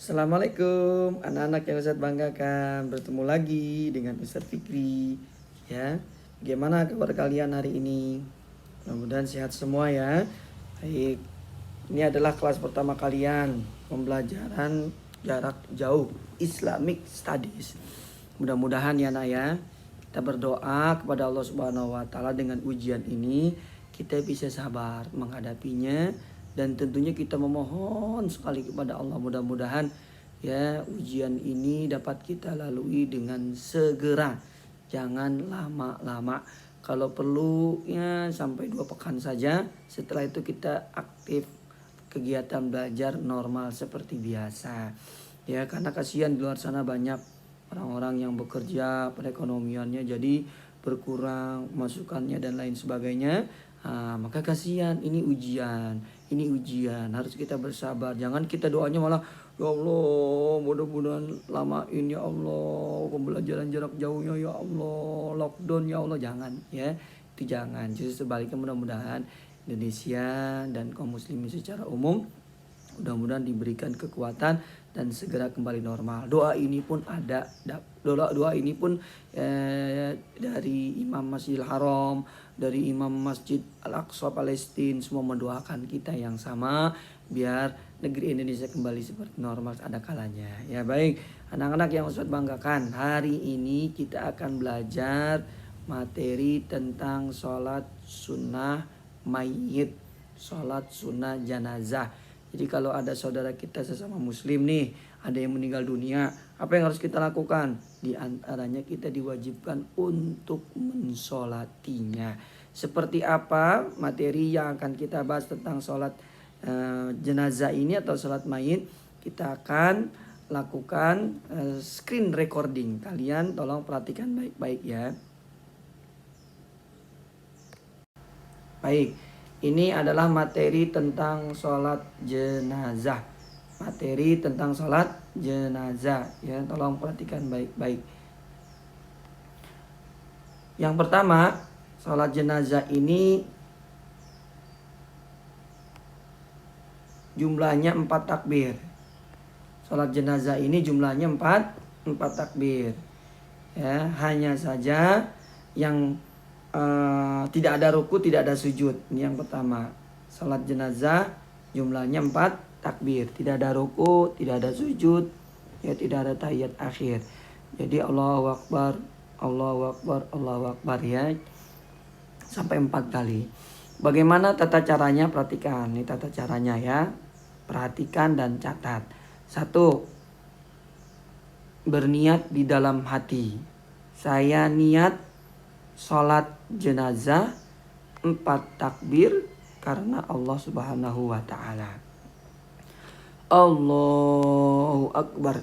Assalamualaikum anak-anak yang Ustadz banggakan. Bertemu lagi dengan Ustadz Fikri. Ya, bagaimana kabar kalian hari ini? Mudah-mudahan sehat semua ya. Baik, ini adalah kelas pertama kalian pembelajaran jarak jauh Islamic Studies. Mudah-mudahan ya nak ya, kita berdoa kepada Allah Subhanahu wa taala dengan ujian ini kita bisa sabar menghadapinya, dan tentunya kita memohon sekali kepada Allah mudah-mudahan ya ujian ini dapat kita lalui dengan segera. Jangan lama-lama. Kalau perlu ya sampai 2 pekan saja. Setelah itu kita aktif kegiatan belajar normal seperti biasa. Ya, karena kasihan di luar sana banyak orang-orang yang bekerja perekonomiannya jadi berkurang masukannya dan lain sebagainya. Maka kasihan, ini ujian harus kita bersabar. Jangan kita doanya malah ya Allah mudah-mudahan lamain ya Allah pembelajaran jarak jauhnya ya Allah, lockdown ya Allah, jangan ya, itu jangan. Justru sebaliknya mudah-mudahan Indonesia dan kaum muslimin secara umum mudah-mudahan diberikan kekuatan dan segera kembali normal. Doa ini pun ada, doa ini pun dari Imam Masjidil Haram, dari Imam Masjid Al-Aqsa Palestina, semua mendoakan kita yang sama biar negeri Indonesia kembali seperti normal ada kalanya. Ya baik, anak-anak yang Ustadz banggakan, hari ini kita akan belajar materi tentang sholat sunnah mayit, sholat sunnah jenazah. Jadi kalau ada saudara kita sesama muslim nih, ada yang meninggal dunia, apa yang harus kita lakukan? Di antaranya kita diwajibkan untuk mensolatinya. Seperti apa materi yang akan kita bahas tentang sholat jenazah ini atau sholat mayit? Kita akan lakukan screen recording. Kalian tolong perhatikan baik-baik ya. Baik, ini adalah materi tentang sholat jenazah. Materi tentang sholat jenazah ya, tolong perhatikan baik-baik. Yang pertama, sholat jenazah ini jumlahnya 4 takbir. Sholat jenazah ini jumlahnya 4 takbir. Ya, hanya saja yang tidak ada ruku, tidak ada sujud. Ini yang pertama. Salat jenazah jumlahnya 4 takbir. Tidak ada ruku, tidak ada sujud, ya tidak ada tahiyat akhir. Jadi Allahu Akbar, Allahu Akbar, Allahu Akbar ya. Sampai 4 kali. Bagaimana tata caranya? Perhatikan. Ini tata caranya ya. Perhatikan dan catat. 1. Berniat di dalam hati. Saya niat sholat jenazah 4 takbir karena Allah Subhanahu wa ta'ala. Allahu Akbar.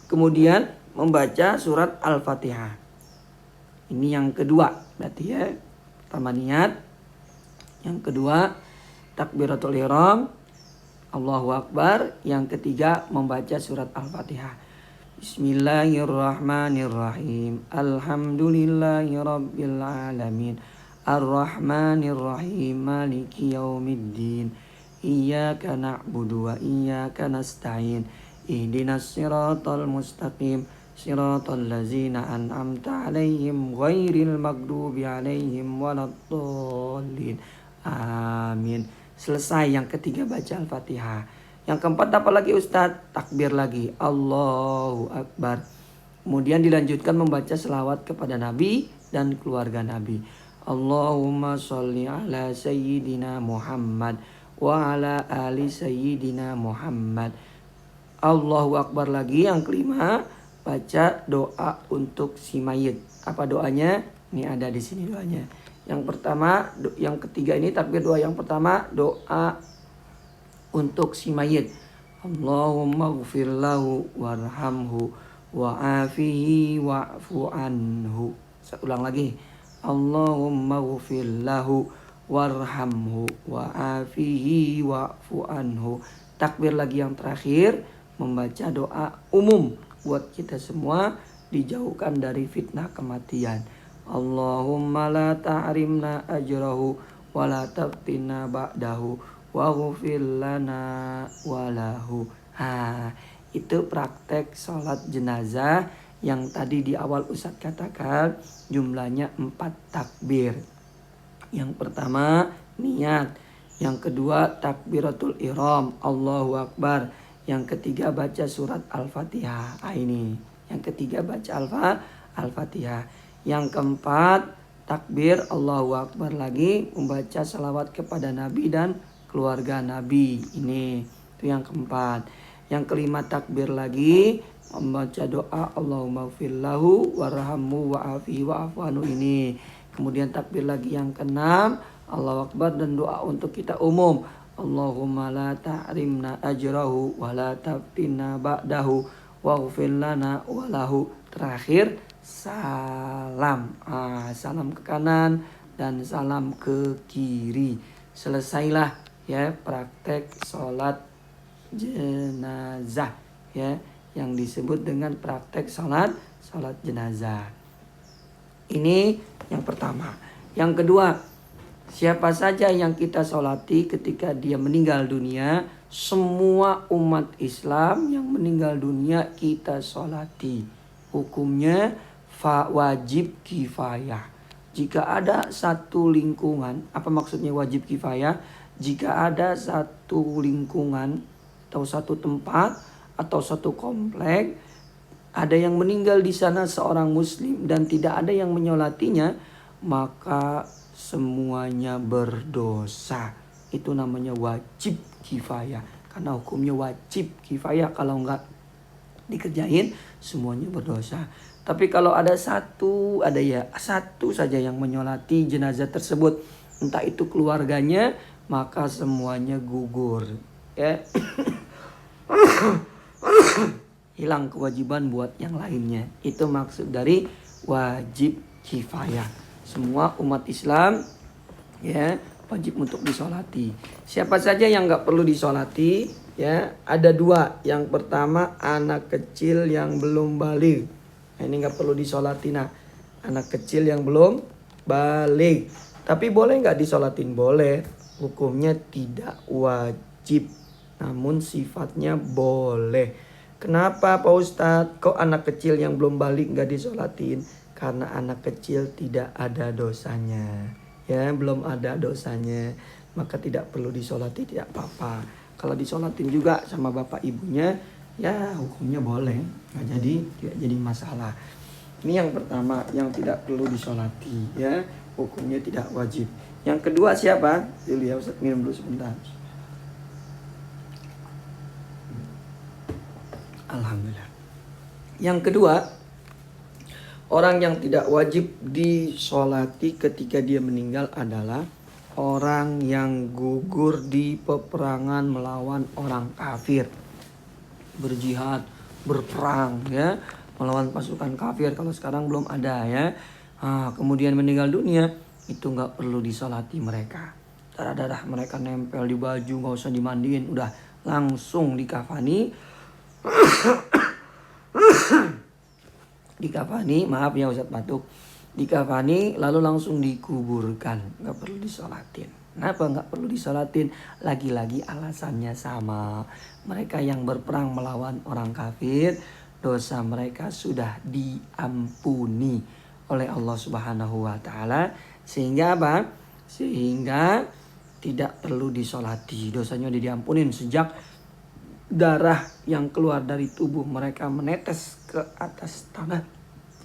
Kemudian membaca surat Al-Fatihah. Ini yang kedua berarti ya. Pertama niat. Yang kedua takbiratul ihram, Allahu Akbar. Yang ketiga membaca surat Al-Fatihah. Bismillahirrahmanirrahim. Alhamdulillahirabbil alamin. Arrahmanirrahim. Maliki yaumiddin. Iyyaka na'budu wa iyyaka nasta'in. Ihdinas siratal mustaqim. Siratal ladzina an'amta 'alaihim ghairil maghdubi 'alaihim waladdallin. Amin. Selesai yang ketiga baca Al-Fatihah. Yang keempat apa lagi Ustadz? Takbir lagi. Allahu Akbar. Kemudian dilanjutkan membaca selawat kepada Nabi dan keluarga Nabi. Allahumma sholli ala sayyidina Muhammad wa ala ali sayyidina Muhammad. Allahu Akbar lagi. Yang kelima baca doa untuk si mayit. Apa doanya? Ini ada di sini doanya. Yang pertama, yang ketiga ini takbir doa yang pertama doa untuk si mayit. Allahumma ghfir lahu warhamhu wa'afihi wa'fu anhu. Saya ulang lagi. Allahumma ghfir lahu warhamhu wa'afihi wa'fu anhu. Takbir lagi yang terakhir membaca doa umum buat kita semua dijauhkan dari fitnah kematian. Allahumma la ta'rimna ajrahu wa la taftinna ba'dahu waghfir lana walahu. Itu praktek sholat jenazah yang tadi di awal Ustadz katakan jumlahnya 4 takbir. Yang pertama niat, yang kedua takbiratul ihram, Allahu Akbar, yang ketiga baca surat Al-Fatihah. Ini yang ketiga baca Al-Fatihah. Yang keempat takbir Allahu Akbar lagi, membaca salawat kepada Nabi dan keluarga Nabi. Ini itu yang keempat. Yang kelima takbir lagi, membaca doa Allahumma gfirlahu warhamhu wa'afihi wa'afu anhu. Ini. Kemudian takbir lagi yang keenam, Allahu Akbar dan doa untuk kita umum. Allahumma la ta'rimna ajrahu wa la taftinna ba'dahu waghfir lana walahu. Terakhir salam. Salam ke kanan dan salam ke kiri. Selesailah ya praktek sholat jenazah ya, yang disebut dengan praktek sholat jenazah. Ini yang pertama. Yang kedua, siapa saja yang kita sholati ketika dia meninggal dunia, semua umat Islam yang meninggal dunia kita sholati. Hukumnya wajib kifayah. Jika ada satu lingkungan, apa maksudnya wajib kifayah? Jika ada satu lingkungan atau satu tempat atau satu komplek, ada yang meninggal di sana seorang muslim dan tidak ada yang menyolatinya, maka semuanya berdosa. Itu namanya wajib kifayah. Karena hukumnya wajib kifayah, kalau enggak dikerjain semuanya berdosa. Tapi kalau ada satu saja yang menyolati jenazah tersebut, entah itu keluarganya, maka semuanya gugur ya. Hilang kewajiban buat yang lainnya. Itu maksud dari wajib kifayah. Semua umat Islam ya wajib untuk disolati. Siapa saja yang nggak perlu disolati ya, ada dua. Yang pertama anak kecil yang belum balik. Ini nggak perlu disolati. Anak kecil yang belum balik. Tapi boleh nggak disolatin? Boleh. Hukumnya tidak wajib, namun sifatnya boleh. Kenapa Pak Ustadz? Kok anak kecil yang belum balik nggak disolatin? Karena anak kecil tidak ada dosanya. Ya, belum ada dosanya. Maka tidak perlu disolati, tidak apa-apa. Kalau disolatin juga sama bapak ibunya, ya hukumnya boleh. Tidak jadi masalah. Ini yang pertama, yang tidak perlu disolati. Ya, hukumnya tidak wajib. Yang kedua siapa? Dulu ya Ustadz, minum dulu sebentar. Alhamdulillah. Yang kedua, orang yang tidak wajib disolati ketika dia meninggal adalah orang yang gugur di peperangan melawan orang kafir. Berjihad, berperang ya, melawan pasukan kafir. Kalau sekarang belum ada ya. Kemudian meninggal dunia, itu nggak perlu disolati mereka. Darah-darah mereka nempel di baju, nggak usah dimandiin, udah langsung dikafani. Maaf ya Ustadz batuk. Dikafani lalu langsung dikuburkan, nggak perlu disolatin. Kenapa nggak perlu disolatin? Lagi-lagi alasannya sama. Mereka yang berperang melawan orang kafir, dosa mereka sudah diampuni oleh Allah Subhanahu wa Ta'ala. Sehingga apa? Sehingga tidak perlu disolati. Dosanya udah diampunin sejak darah yang keluar dari tubuh mereka menetes ke atas tanah.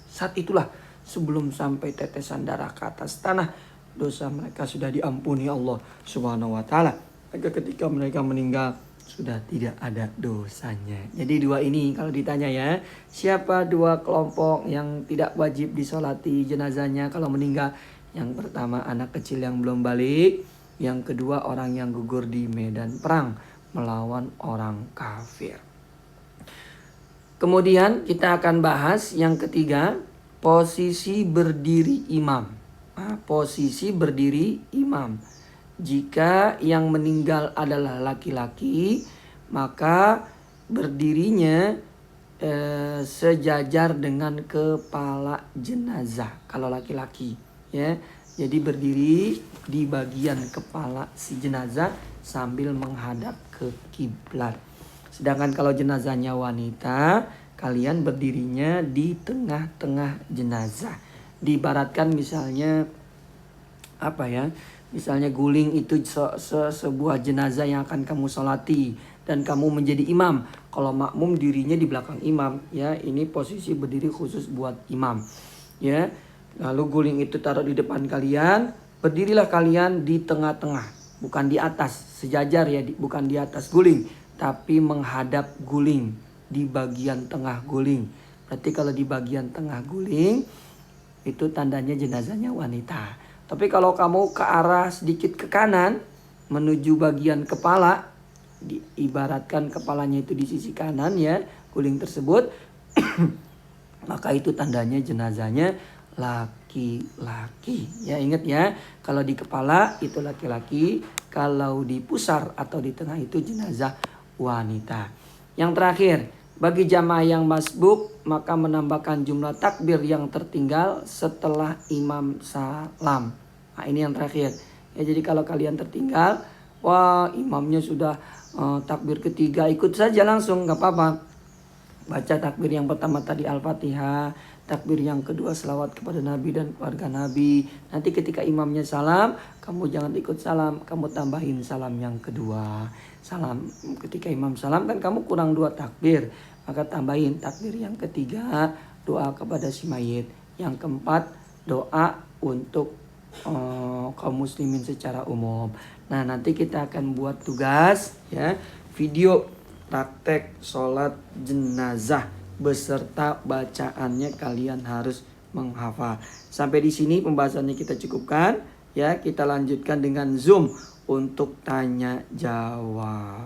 Saat itulah, sebelum sampai tetesan darah ke atas tanah, dosa mereka sudah diampuni Allah Subhanahu wa Ta'ala. Maka ketika mereka meninggal, sudah tidak ada dosanya. Jadi dua ini kalau ditanya ya, siapa dua kelompok yang tidak wajib disolati jenazahnya kalau meninggal? Yang pertama anak kecil yang belum balik. Yang kedua orang yang gugur di medan perang melawan orang kafir. Kemudian kita akan bahas yang ketiga, posisi berdiri imam. Posisi berdiri imam. Jika yang meninggal adalah laki-laki, maka berdirinya sejajar dengan kepala jenazah kalau laki-laki ya. Jadi berdiri di bagian kepala si jenazah sambil menghadap ke kiblat. Sedangkan kalau jenazahnya wanita, kalian berdirinya di tengah-tengah jenazah. Diibaratkan misalnya apa ya? Misalnya guling itu sebuah jenazah yang akan kamu sholati dan kamu menjadi imam. Kalau makmum dirinya di belakang imam, ya. Ini posisi berdiri khusus buat imam, ya. Lalu guling itu taruh di depan kalian, berdirilah kalian di tengah-tengah, bukan di atas, sejajar ya, bukan di atas guling, tapi menghadap guling, di bagian tengah guling. Berarti kalau di bagian tengah guling itu tandanya jenazahnya wanita. Tapi kalau kamu ke arah sedikit ke kanan menuju bagian kepala, diibaratkan kepalanya itu di sisi kanan ya, guling tersebut, maka itu tandanya jenazahnya laki-laki. Ya, ingat ya, kalau di kepala itu laki-laki, kalau di pusar atau di tengah itu jenazah wanita. Yang terakhir, bagi jamaah yang masbuk maka menambahkan jumlah takbir yang tertinggal setelah imam salam. Nah, ini yang terakhir. Ya, jadi kalau kalian tertinggal, wah imamnya sudah takbir ketiga, ikut saja langsung, nggak apa-apa. Baca takbir yang pertama tadi Al-Fatihah, takbir yang kedua selawat kepada Nabi dan keluarga Nabi. Nanti ketika imamnya salam, kamu jangan ikut salam, kamu tambahin salam yang kedua. Salam ketika imam salam kan kamu kurang 2 takbir, maka tambahin takbir yang ketiga, doa kepada si mayit. Yang keempat, doa untuk kaum muslimin secara umum. Nah, nanti kita akan buat tugas ya, video praktek sholat jenazah beserta bacaannya, kalian harus menghafal. Sampai di sini pembahasannya kita cukupkan ya, kita lanjutkan dengan Zoom untuk tanya jawab.